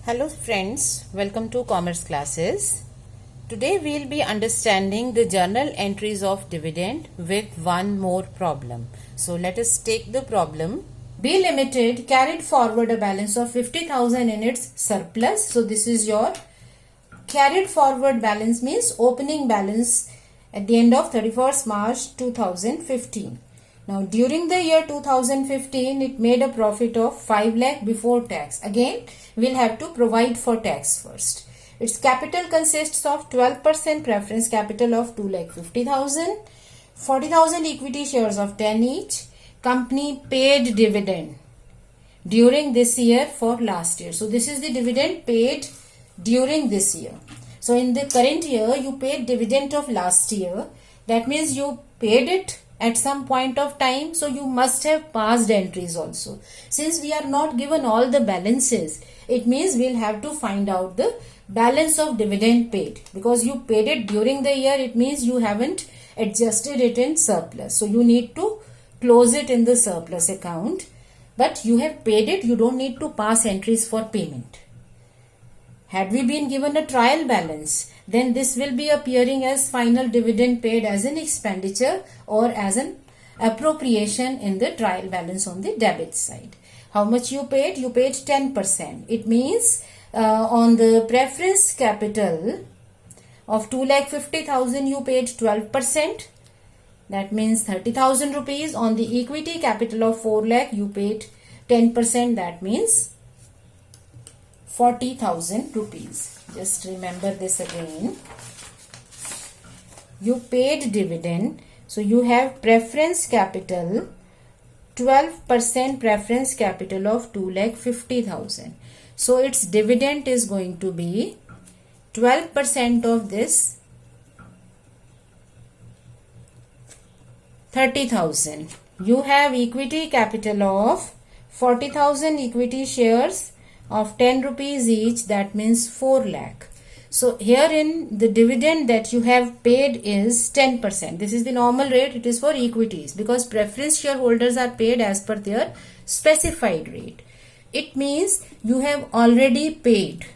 Hello friends, welcome to Commerce Classes. Today we will be understanding the journal entries of dividend with one more problem. So let us take the problem. B Limited carried forward a balance of 50,000 in its surplus. So this is your carried forward balance, means opening balance at the end of 31st March 2015. Now during the year 2015 it made a profit of 5 lakh before tax. Again we'll have to provide for tax first. Its capital consists of 12% preference capital of 2,50,000, 40,000 equity shares of 10 each. Company paid dividend during this year for last year. So this is the dividend paid during this year. So in the current year you paid dividend of last year. That means you paid it at some point of time, so you must have past entries also. Since we are not given all the balances, it means we'll have to find out the balance of dividend paid. Because you paid it during the year, it means you haven't adjusted it in surplus. So you need to close it in the surplus account. But you have paid it, you don't need to pass entries for payment. Had we been given a trial balance, then this will be appearing as final dividend paid as an expenditure or as an appropriation in the trial balance on the debit side. How much you paid? You paid 10%. It means on the preference capital of 2,50,000 you paid 12%. That means 30,000 rupees. On the equity capital of 4 lakh you paid 10%. That means 40,000 rupees. Just remember this again. You paid dividend. So you have preference capital, 12% preference capital of 2,50,000. So its dividend is going to be 12% of this 30,000. You have equity capital of 40,000 equity shares of 10 rupees each, that means 4 lakh. So herein the dividend that you have paid is 10%. This is the normal rate, it is for equities because preference shareholders are paid as per their specified rate. It means you have already paid.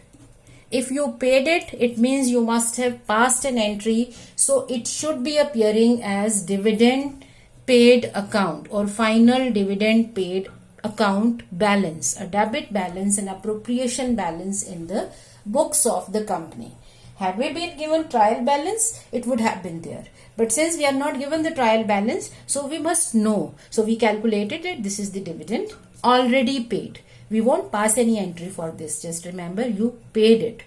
If you paid it, it means you must have passed an entry. So it should be appearing as dividend paid account or final dividend paid account balance, a debit balance and appropriation balance in the books of the company. Had we been given trial balance, it would have been there. But since we are not given the trial balance, so we must know. So we calculated it. This is the dividend already paid. We won't pass any entry for this. Just remember you paid it.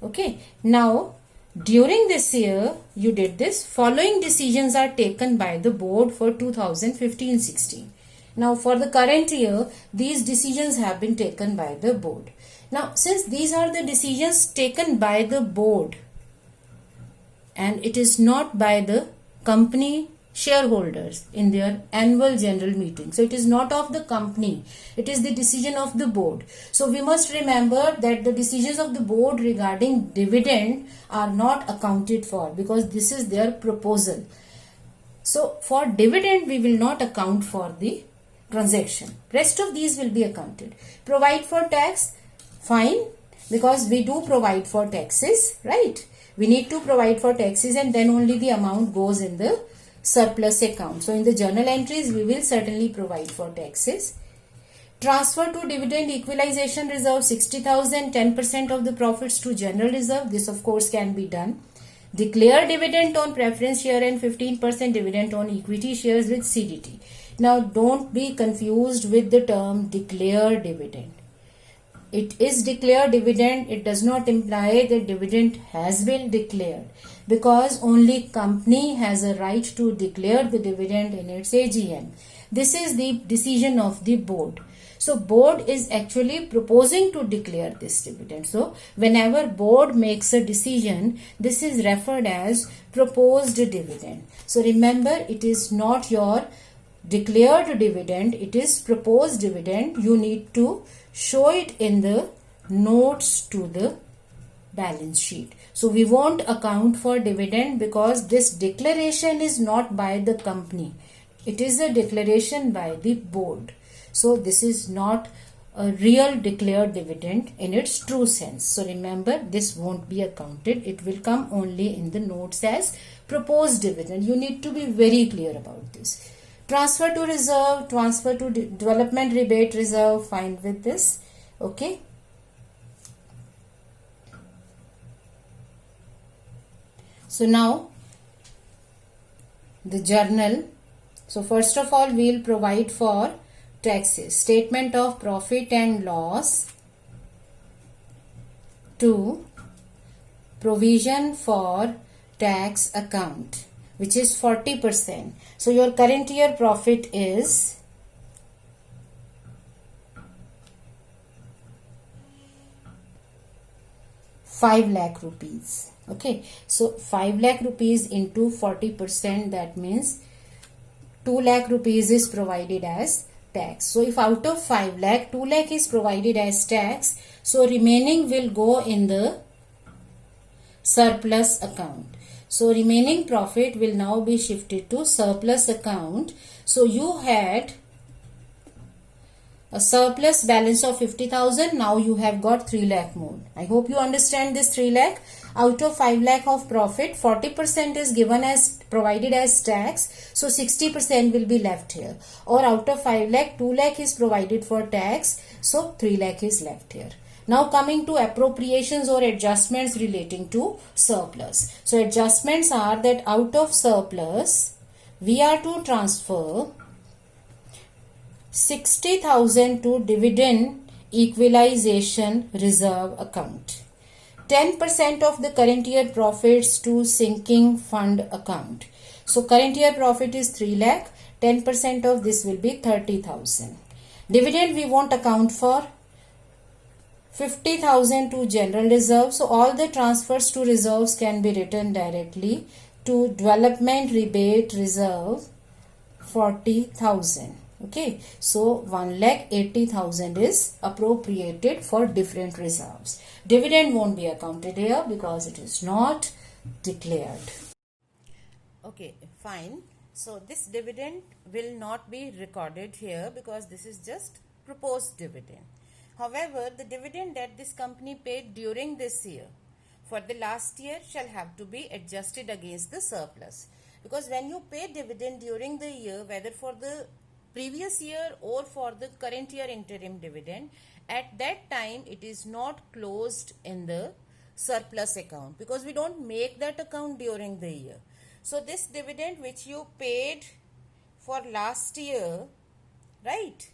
Okay. Now, during this year, you did this. Following decisions are taken by the board for 2015-16. Now for the current year, these decisions have been taken by the board. Now since these are the decisions taken by the board and it is not by the company shareholders in their annual general meeting. So it is not of the company. It is the decision of the board. So we must remember that the decisions of the board regarding dividend are not accounted for because this is their proposal. So for dividend, we will not account for the transaction. Rest of these will be accounted. Provide for tax, fine, because we do provide for taxes, right? We need to provide for taxes and then only the amount goes in the surplus account. So in the journal entries, we will certainly provide for taxes. Transfer to dividend equalization reserve 60,000, 10% of the profits to general reserve. This of course can be done. Declare dividend on preference share and 15% dividend on equity shares with CDT. Now don't be confused with the term declare dividend. It is declared dividend. It does not imply that dividend has been declared because only company has a right to declare the dividend in its AGM. This is the decision of the board. So board is actually proposing to declare this dividend. So whenever board makes a decision, this is referred as proposed dividend. So remember, it is not your declared dividend, it is proposed dividend. You need to show it in the notes to the balance sheet. So we won't account for dividend because this declaration is not by the company. It is a declaration by the board. So this is not a real declared dividend in its true sense. So remember, this won't be accounted. It will come only in the notes as proposed dividend. You need to be very clear about this. Transfer to reserve, transfer to development rebate reserve, fine with this. Okay. So now the journal. So first of all, we will provide for taxes. Statement of profit and loss to provision for tax account, which is 40%. So your current year profit is 5 lakh rupees. Okay, so 5 lakh rupees into 40%, that means 2 lakh rupees is provided as tax. So if out of 5 lakh, 2 lakh is provided as tax, so remaining will go in the surplus account. So remaining profit will now be shifted to surplus account. So you had a surplus balance of 50,000. Now you have got 3 lakh more. I hope you understand this 3 lakh. Out of 5 lakh of profit, 40% is given as provided as tax. So 60% will be left here. Or out of 5 lakh, 2 lakh is provided for tax. So 3 lakh is left here. Now coming to appropriations or adjustments relating to surplus. So adjustments are that out of surplus, we are to transfer 60,000 to dividend equalization reserve account. 10% of the current year profits to sinking fund account. So current year profit is 3 lakh. 10% of this will be 30,000. Dividend we won't account for. 50,000 to general reserve. So all the transfers to reserves can be written directly to development rebate reserve 40,000. Okay, so 1,80,000 is appropriated for different reserves. Dividend won't be accounted here because it is not declared. Okay, fine. So this dividend will not be recorded here because this is just proposed dividend. However, the dividend that this company paid during this year for the last year shall have to be adjusted against the surplus. Because when you pay dividend during the year, whether for the previous year or for the current year interim dividend, at that time it is not closed in the surplus account because we don't make that account during the year. So this dividend which you paid for last year, right,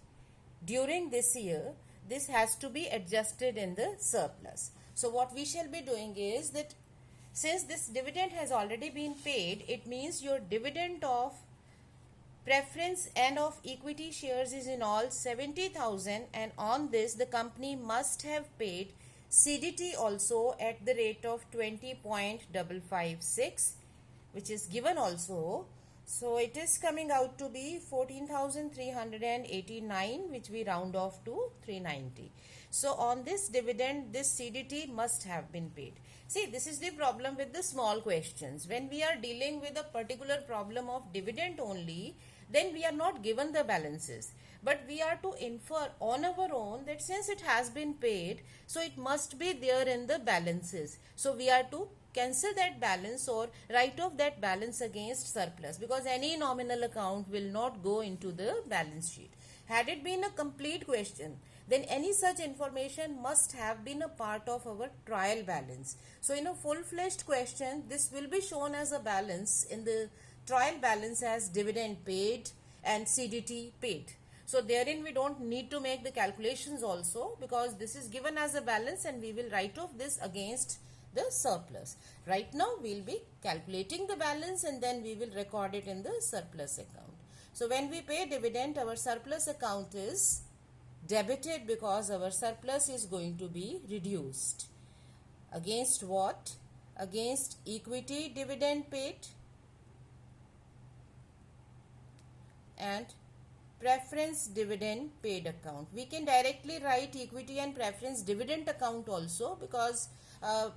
during this year, this has to be adjusted in the surplus. So what we shall be doing is that since this dividend has already been paid, it means your dividend of preference and of equity shares is in all 70,000, and on this the company must have paid CDT also at the rate of 20.556, which is given also. So it is coming out to be 14,389, which we round off to 390. So on this dividend, this CDT must have been paid. See, this is the problem with the small questions. When we are dealing with a particular problem of dividend only, then we are not given the balances. But we are to infer on our own that since it has been paid, so it must be there in the balances. So we are to cancel that balance or write off that balance against surplus, because any nominal account will not go into the balance sheet. Had it been a complete question, then any such information must have been a part of our trial balance. So in a full-fledged question, this will be shown as a balance in the trial balance as dividend paid and CDT paid. So therein we don't need to make the calculations also, because this is given as a balance and we will write off this against the surplus. Right now we will be calculating the balance and then we will record it in the surplus account. So when we pay dividend, our surplus account is debited because our surplus is going to be reduced. Against what? Against equity dividend paid and preference dividend paid account. We can directly write equity and preference dividend account also, because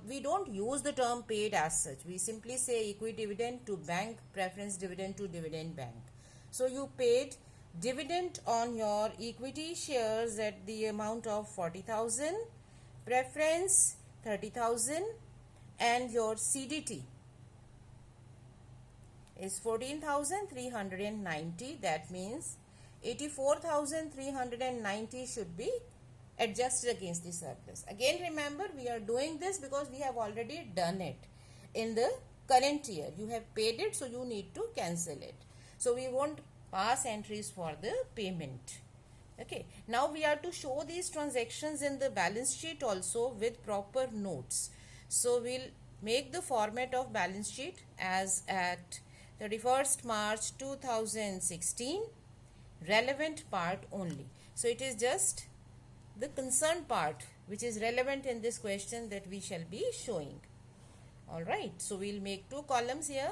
we don't use the term paid as such. We simply say equity dividend to bank, preference dividend to dividend bank. So you paid dividend on your equity shares at the amount of 40,000, preference 30,000, and your CDT is 14,390. That means 84,390 should be adjusted against the surplus. Again, remember, we are doing this because we have already done it in the current year. You have paid it, so you need to cancel it. So we won't pass entries for the payment. Okay, now we are to show these transactions in the balance sheet also with proper notes. So we'll make the format of balance sheet as at 31st March 2016, relevant part only. So it is just the concerned part which is relevant in this question that we shall be showing. Alright, so we'll make two columns here.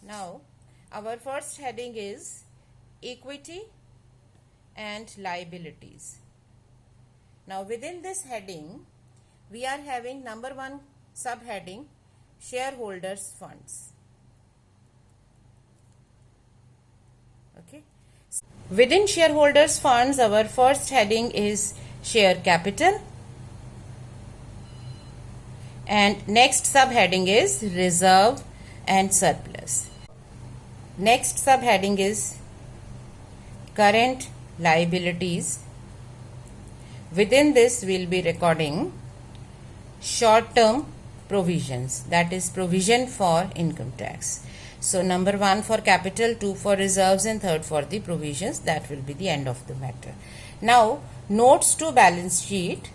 Now, our first heading is equity and liabilities. Now, within this heading, we are having number one subheading, shareholders funds. Okay. Within shareholders funds, our first heading is share capital, and next subheading is reserve and surplus. Next subheading is current liabilities. Within this, we will be recording short-term provisions, that is provision for income tax. So number 1 for capital, 2 for reserves, and 3rd for the provisions. That will be the end of the matter. Now, notes to balance sheet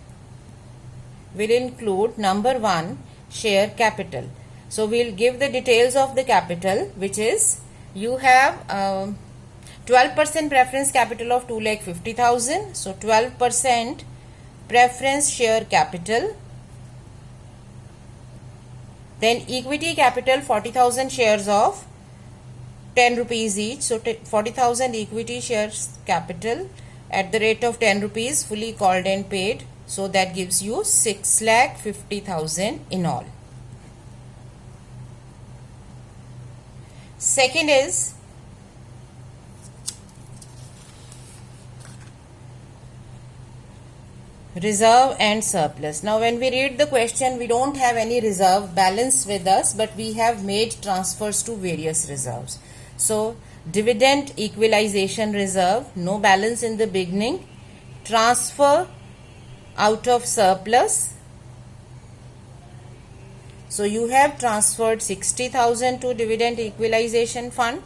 will include number 1, share capital. So we'll give the details of the capital, which is you have 12% preference capital of 2,50,000. So 12% preference share capital. Then equity capital 40,000 shares of 10 rupees each. So 40,000 equity shares capital at the rate of 10 rupees fully called and paid. So that gives you 6,50,000 in all. Second is reserve and surplus. Now when we read the question, we don't have any reserve balance with us, but we have made transfers to various reserves. So dividend equalization reserve, no balance in the beginning, transfer out of surplus. So you have transferred 60,000 to dividend equalization fund.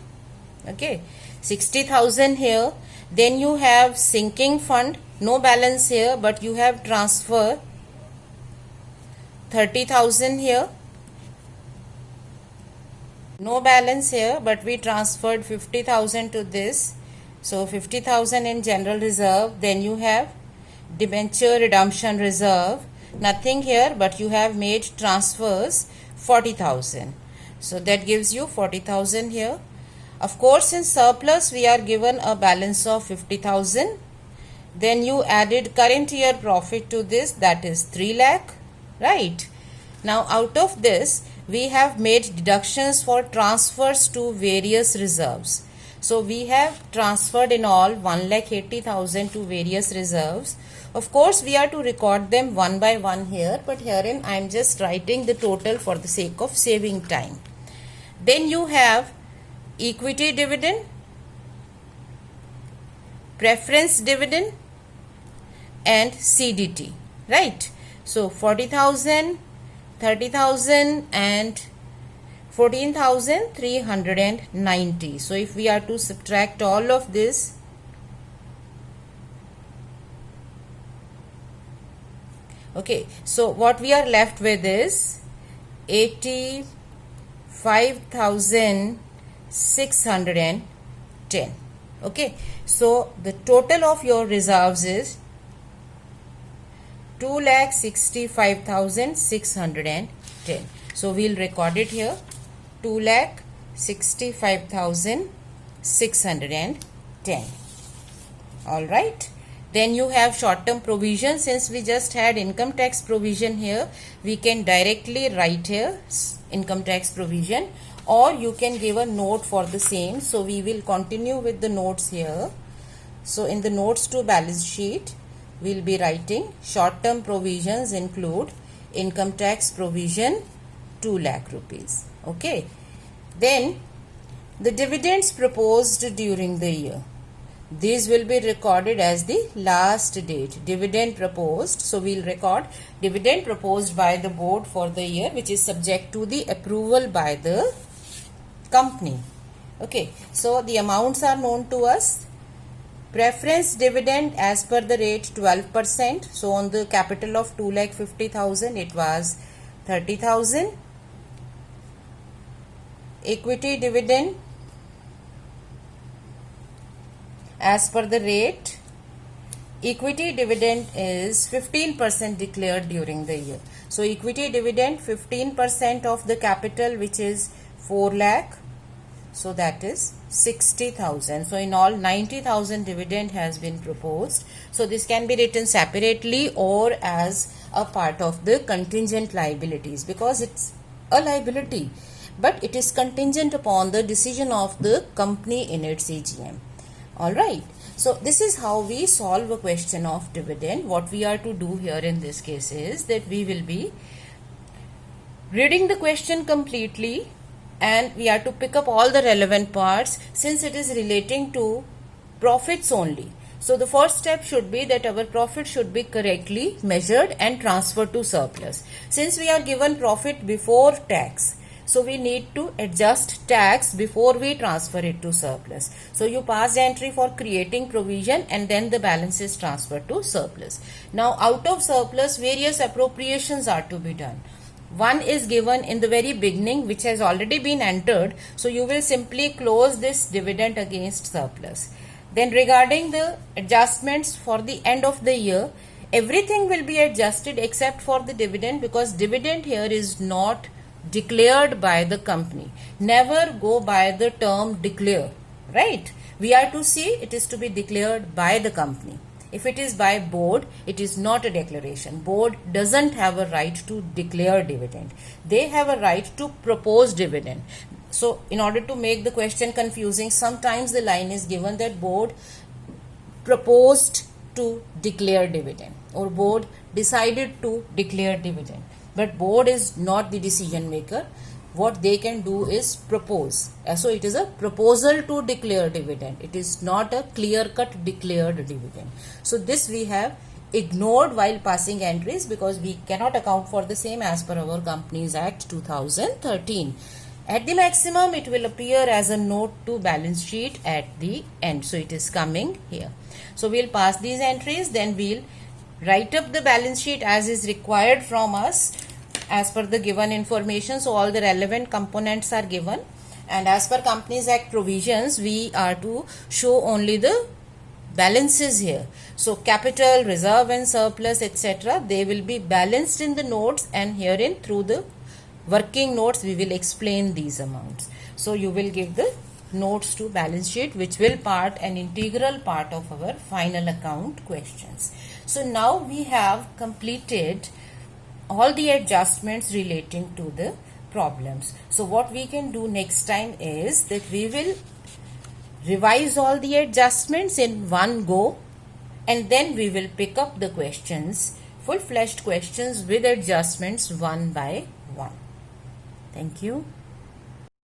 Okay, 60,000 here. Then you have sinking fund, no balance here, but you have transfer 30,000 here. No balance here, but we transferred 50,000 to this. So 50,000 in general reserve. Then you have debenture redemption reserve. Nothing here, but you have made transfers 40,000. So that gives you 40,000 here. Of course, in surplus, we are given a balance of 50,000. Then you added current year profit to this, that is 3 lakh, right? Now, out of this, we have made deductions for transfers to various reserves. So, we have transferred in all 1,80,000 to various reserves. Of course, we are to record them one by one here, but herein I am just writing the total for the sake of saving time. Then you have equity dividend, preference dividend, and CDT, right? So 40,000, 30,000 and 14,390. So if we are to subtract all of this, okay, so what we are left with is 85,610. Okay, so the total of your reserves is 2,65,610. So we'll record it here, 2,65,610. All right. Then you have short-term provision. Since we just had income tax provision here, we can directly write here income tax provision. or you can give a note for the same. So we will continue with the notes here. So in the notes to balance sheet, we'll be writing short-term provisions include income tax provision 2 lakh rupees. Okay. Then the dividends proposed during the year. These will be recorded as the last date. Dividend proposed. So we'll record dividend proposed by the board for the year, which is subject to the approval by the company. Okay. So the amounts are known to us. Preference dividend as per the rate 12%. So on the capital of 2,50,000 it was 30,000. Equity dividend as per the rate. Equity dividend is 15% declared during the year. So equity dividend 15% of the capital, which is 4 lakh. So that is 60,000. So in all 90,000 dividend has been proposed. So this can be written separately or as a part of the contingent liabilities, because it's a liability, but it is contingent upon the decision of the company in its AGM. Alright. So this is how we solve a question of dividend. What we are to do here in this case is that we will be reading the question completely, and we are to pick up all the relevant parts since it is relating to profits only. So the first step should be that our profit should be correctly measured and transferred to surplus. Since we are given profit before tax, so we need to adjust tax before we transfer it to surplus. So you pass the entry for creating provision and then the balance is transferred to surplus. Now out of surplus, various appropriations are to be done. One is given in the very beginning, which has already been entered. So you will simply close this dividend against surplus. Then regarding the adjustments for the end of the year, everything will be adjusted except for the dividend, because dividend here is not declared by the company. Never go by the term declare, right? We are to see it is to be declared by the company. If it is by board, it is not a declaration. Board doesn't have a right to declare dividend. They have a right to propose dividend. So in order to make the question confusing, sometimes the line is given that board proposed to declare dividend or board decided to declare dividend. But board is not the decision maker. What they can do is propose. So it is a proposal to declare dividend. It is not a clear-cut declared dividend. So this we have ignored while passing entries, because we cannot account for the same as per our Companies Act 2013. At the maximum, it will appear as a note to balance sheet at the end. So it is coming here. So we'll pass these entries, then we'll write up the balance sheet as is required from us as per the given information. So all the relevant components are given, and as per Companies Act provisions, we are to show only the balances here. So capital, reserve and surplus, etc., they will be balanced in the notes, and herein through the working notes we will explain these amounts. So you will give the notes to balance sheet, which will part an integral part of our final account questions. So now we have completed all the adjustments relating to the problems. So what we can do next time is that we will revise all the adjustments in one go, and then we will pick up the questions, full-fledged questions with adjustments one by one. Thank you.